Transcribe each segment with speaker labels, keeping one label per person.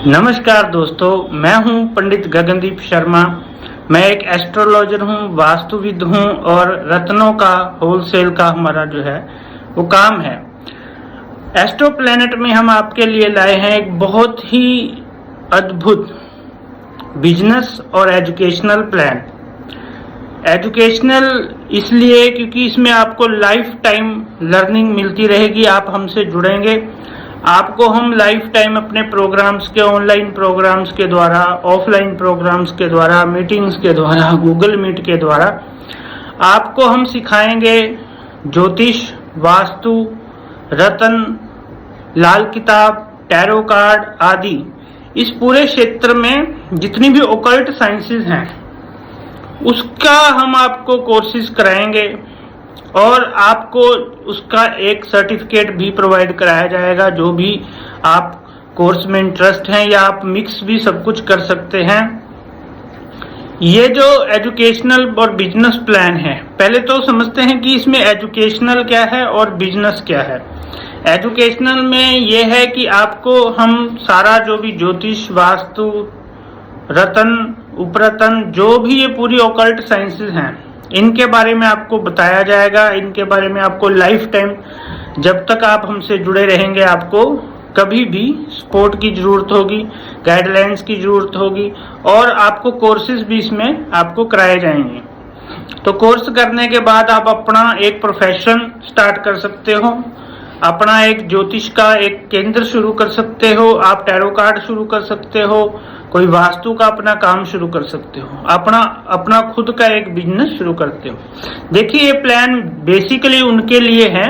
Speaker 1: नमस्कार दोस्तों, मैं हूं पंडित गगनदीप शर्मा। मैं एक एस्ट्रोलॉजर हूं, वास्तुविद हूं और रत्नों का होलसेल का हमारा जो है वो काम है। एस्ट्रो प्लैनेट में हम आपके लिए लाए हैं एक बहुत ही अद्भुत बिजनेस और एजुकेशनल प्लान। एजुकेशनल इसलिए क्योंकि इसमें आपको लाइफ टाइम लर्निंग मिलती रहेगी। आप हमसे जुड़ेंगे, आपको हम लाइफ टाइम अपने प्रोग्राम्स के, ऑनलाइन प्रोग्राम्स के द्वारा, ऑफलाइन प्रोग्राम्स के द्वारा, मीटिंग्स के द्वारा, गूगल मीट के द्वारा आपको हम सिखाएंगे ज्योतिष, वास्तु, रत्न, लाल किताब, टैरो कार्ड आदि। इस पूरे क्षेत्र में जितनी भी ओकल्ट साइंसेस हैं उसका हम आपको कोर्सेज कराएंगे और आपको उसका एक सर्टिफिकेट भी प्रोवाइड कराया जाएगा। जो भी आप कोर्स में इंटरेस्ट हैं या आप मिक्स भी सब कुछ कर सकते हैं। ये जो एजुकेशनल और बिजनेस प्लान है, पहले तो समझते हैं कि इसमें एजुकेशनल क्या है और बिजनेस क्या है। एजुकेशनल में ये है कि आपको हम सारा जो भी ज्योतिष, वास्तु, रत्न, उपरतन, जो भी ये पूरी ऑकल्ट साइंसेस हैं, इनके बारे में आपको बताया जाएगा। इनके बारे में आपको लाइफ टाइम, जब तक आप हमसे जुड़े रहेंगे, आपको कभी भी सपोर्ट की जरूरत होगी, गाइडलाइंस की जरूरत होगी और आपको कोर्सेज भी इसमें आपको कराए जाएंगे। तो कोर्स करने के बाद आप अपना एक प्रोफेशन स्टार्ट कर सकते हो, अपना एक ज्योतिष का एक केंद्र शुरू कर सकते हो, आप टैरो कार्ड शुरू कर सकते हो, कोई वास्तु का अपना काम शुरू कर सकते हो, अपना खुद का एक बिजनेस शुरू करते हो। देखिए, ये प्लान बेसिकली उनके लिए है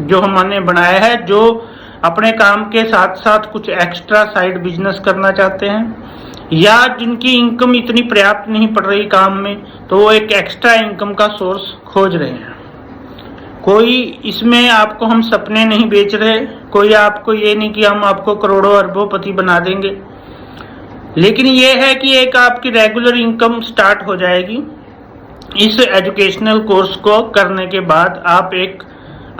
Speaker 1: जो हमने बनाया है, जो अपने काम के साथ साथ कुछ एक्स्ट्रा साइड बिजनेस करना चाहते हैं या जिनकी इनकम इतनी पर्याप्त नहीं पड़ रही काम में, तो वो एक एक्स्ट्रा इनकम का सोर्स खोज रहे हैं। कोई इसमें आपको हम सपने नहीं बेच रहे, कोई आपको ये नहीं कि हम आपको करोड़ों अरबों-पति बना देंगे, लेकिन ये है कि एक आपकी रेगुलर इनकम स्टार्ट हो जाएगी। इस एजुकेशनल कोर्स को करने के बाद आप एक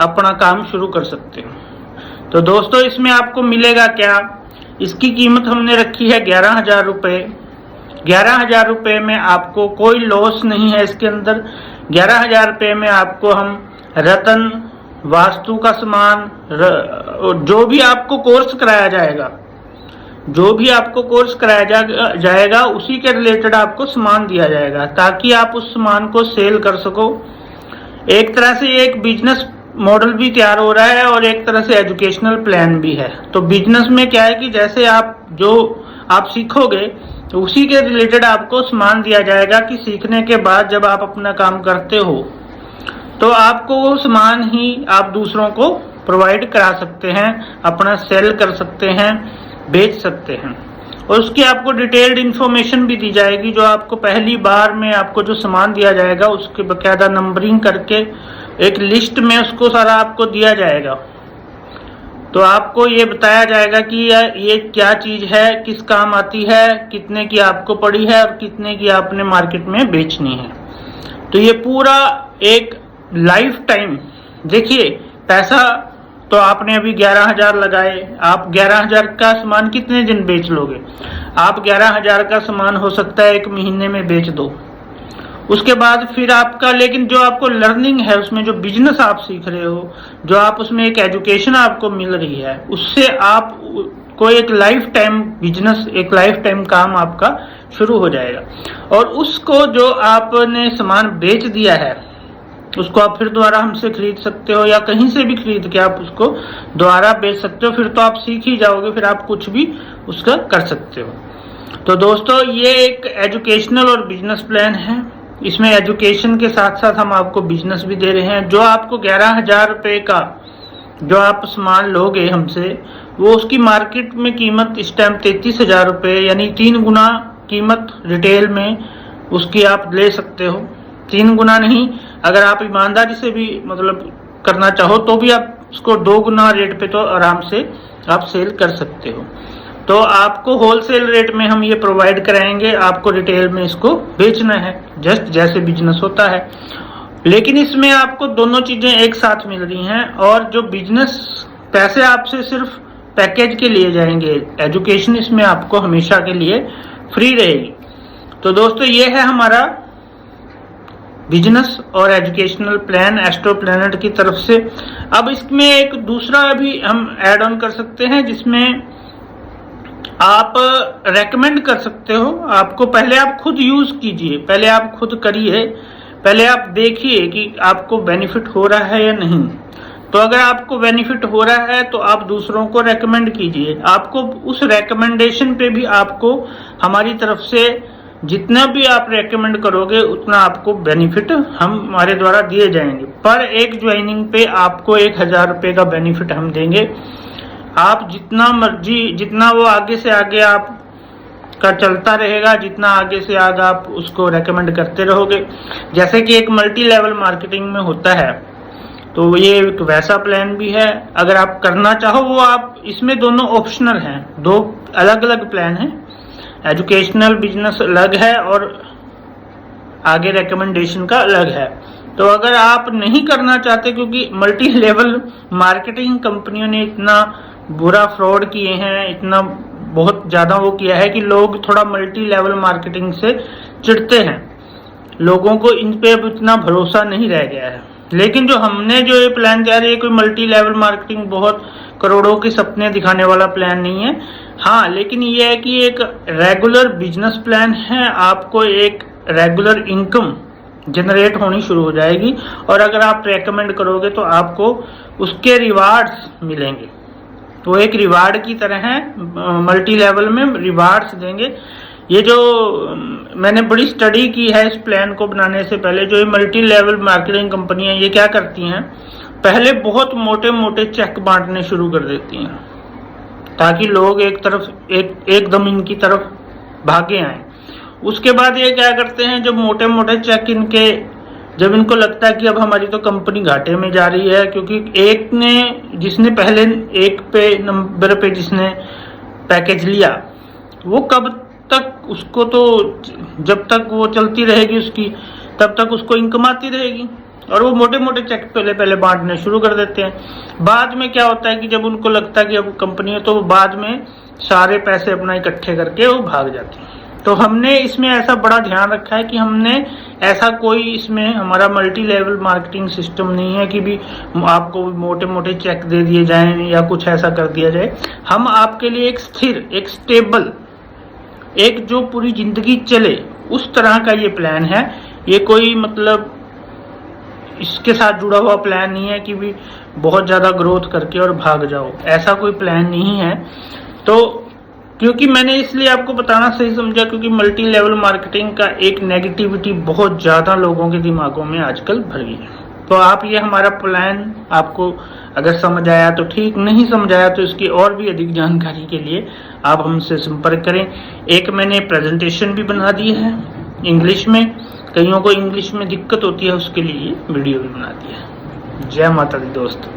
Speaker 1: अपना काम शुरू कर सकते हो। तो दोस्तों, इसमें आपको मिलेगा क्या? इसकी कीमत हमने रखी है 11,000 रुपये। 11,000 रुपये में आपको कोई लॉस नहीं है। इसके अंदर 11,000 रुपये में आपको हम रत्न, वास्तु का सामान, जो भी आपको कोर्स कराया जाएगा, जो भी आपको कोर्स कराया जाएगा उसी के रिलेटेड आपको सामान दिया जाएगा, ताकि आप उस सामान को सेल कर सको। एक तरह से एक बिजनेस मॉडल भी तैयार हो रहा है और एक तरह से एजुकेशनल प्लान भी है। तो बिजनेस में क्या है कि जैसे जो आप सीखोगे तो उसी के रिलेटेड आपको सामान दिया जाएगा कि सीखने के बाद जब आप अपना काम करते हो तो आपको वो सामान ही आप दूसरों को प्रोवाइड करा सकते हैं, अपना सेल कर सकते हैं, बेच सकते हैं। और उसकी आपको डिटेल्ड इन्फॉर्मेशन भी दी जाएगी। जो आपको पहली बार में आपको जो सामान दिया जाएगा उसके बकायदा नंबरिंग करके एक लिस्ट में उसको सारा आपको दिया जाएगा। तो आपको ये बताया जाएगा कि ये क्या चीज़ है, किस काम आती है, कितने की आपको पड़ी है और कितने की आपने मार्केट में बेचनी है। तो ये पूरा एक लाइफ टाइम, देखिए पैसा तो आपने अभी 11,000 लगाए, आप 11,000 का सामान कितने दिन बेच लोगे? आप 11,000 का सामान हो सकता है 1 महीने में बेच दो। उसके बाद फिर आपका, लेकिन जो आपको लर्निंग है उसमें, जो बिजनेस आप सीख रहे हो, जो आप उसमें एक एजुकेशन आपको मिल रही है, उससे आप को एक लाइफ टाइम बिजनेस, एक लाइफ टाइम काम आपका शुरू हो जाएगा। और उसको जो आपने सामान बेच दिया है उसको आप फिर दोबारा हमसे खरीद सकते हो या कहीं से भी खरीद के आप उसको दोबारा बेच सकते हो। फिर तो आप सीख ही जाओगे, फिर आप कुछ भी उसका कर सकते हो। तो दोस्तों, ये एक एजुकेशनल और बिजनेस प्लान है। इसमें एजुकेशन के साथ साथ हम आपको बिजनेस भी दे रहे हैं। जो आपको 11,000 रुपये का जो आप सामान लोगे हमसे, वो उसकी मार्केट में कीमत इस टाइम 33,000 रुपये, यानी 3 गुना कीमत रिटेल में उसकी आप ले सकते हो। 3 गुना नहीं, अगर आप ईमानदारी से भी मतलब करना चाहो तो भी आप उसको 2 गुना रेट पे तो आराम से आप सेल कर सकते हो। तो आपको होलसेल रेट में हम ये प्रोवाइड कराएंगे, आपको रिटेल में इसको बेचना है, जस्ट जैसे बिजनेस होता है। लेकिन इसमें आपको दोनों चीजें एक साथ मिल रही हैं। और जो बिजनेस पैसे आपसे सिर्फ पैकेज के लिए जाएंगे, एजुकेशन इसमें आपको हमेशा के लिए फ्री रहेगी। तो दोस्तों ये है हमारा बिजनेस और एजुकेशनल प्लान एस्ट्रो प्लैनेट की तरफ से। अब इसमें एक दूसरा भी हम ऐड ऑन कर सकते हैं जिसमें आप रेकमेंड कर सकते हो। आपको पहले आप खुद यूज कीजिए, पहले आप खुद करिए, पहले आप देखिए कि आपको बेनिफिट हो रहा है या नहीं। तो अगर आपको बेनिफिट हो रहा है तो आप दूसरों को रेकमेंड कीजिए। आपको उस रेकमेंडेशन पे भी आपको हमारी तरफ से जितना भी आप रेकमेंड करोगे उतना आपको बेनिफिट हमारे द्वारा दिए जाएंगे। पर एक ज्वाइनिंग पे आपको 1000 रुपये का बेनिफिट हम देंगे। आप जितना मर्जी, जितना वो आगे से आगे आप का चलता रहेगा, जितना आगे से आगे आप उसको रेकमेंड करते रहोगे, जैसे कि एक मल्टी लेवल मार्केटिंग में होता है, तो ये एक वैसा प्लान भी है। अगर आप करना चाहो वो आप, इसमें दोनों ऑप्शनल हैं, दो अलग अलग प्लान हैं। एजुकेशनल बिजनेस अलग है और आगे रेकमेंडेशन का अलग है। तो अगर आप नहीं करना चाहते, क्योंकि मल्टी लेवल मार्केटिंग कंपनियों ने इतना बुरा फ्रॉड किए हैं, इतना बहुत ज़्यादा वो किया है कि लोग थोड़ा मल्टी लेवल मार्केटिंग से चिढ़ते हैं, लोगों को इन पे अब इतना भरोसा नहीं रह गया है। लेकिन जो हमने जो ये प्लान तैयार है, कोई मल्टी लेवल मार्केटिंग बहुत करोड़ों के सपने दिखाने वाला प्लान नहीं है। हाँ, लेकिन ये है कि एक रेगुलर बिजनेस प्लान है, आपको एक रेगुलर इनकम जनरेट होनी शुरू हो जाएगी और अगर आप रेकमेंड करोगे तो आपको उसके रिवार्ड्स मिलेंगे। तो एक रिवार्ड की तरह है, मल्टी लेवल में रिवार्ड्स देंगे। ये जो मैंने बड़ी स्टडी की है इस प्लान को बनाने से पहले, जो ये मल्टी लेवल मार्केटिंग कंपनियां ये क्या करती हैं, पहले बहुत मोटे मोटे चेक बांटने शुरू कर देती हैं ताकि लोग एक तरफ एकदम इनकी तरफ भागे आए। उसके बाद ये क्या करते हैं, जब मोटे मोटे चेक इनके, जब इनको लगता है कि अब हमारी तो कंपनी घाटे में जा रही है, क्योंकि एक ने जिसने पहले एक पे नंबर पे जिसने पैकेज लिया वो कब तक उसको, तो जब तक वो चलती रहेगी उसकी तब तक उसको इनकम आती रहेगी और वो मोटे मोटे चेक पहले बांटने शुरू कर देते हैं। बाद में क्या होता है कि जब उनको लगता है कि अब कंपनी है तो वो बाद में सारे पैसे अपना इकट्ठे करके वो भाग जाती हैं। तो हमने इसमें ऐसा बड़ा ध्यान रखा है कि हमने ऐसा कोई इसमें हमारा मल्टी लेवल मार्केटिंग सिस्टम नहीं है कि भी आपको मोटे मोटे चेक दे दिए जाएं या कुछ ऐसा कर दिया जाए। हम आपके लिए एक स्थिर, एक स्टेबल, एक जो पूरी जिंदगी चले उस तरह का ये प्लान है। ये कोई मतलब इसके साथ जुड़ा हुआ प्लान नहीं है कि भी बहुत ज़्यादा ग्रोथ करके और भाग जाओ, ऐसा कोई प्लान नहीं है। तो क्योंकि मैंने इसलिए आपको बताना सही समझा क्योंकि मल्टी लेवल मार्केटिंग का एक नेगेटिविटी बहुत ज़्यादा लोगों के दिमागों में आजकल भर गई है। तो आप ये हमारा प्लान आपको अगर समझ आया तो ठीक, नहीं समझ आया तो इसकी और भी अधिक जानकारी के लिए आप हमसे संपर्क करें। एक मैंने प्रेजेंटेशन भी बना दी है इंग्लिश में, कईयों को इंग्लिश में दिक्कत होती है उसके लिए वीडियो भी बना दी है। जय माता दी दोस्तों।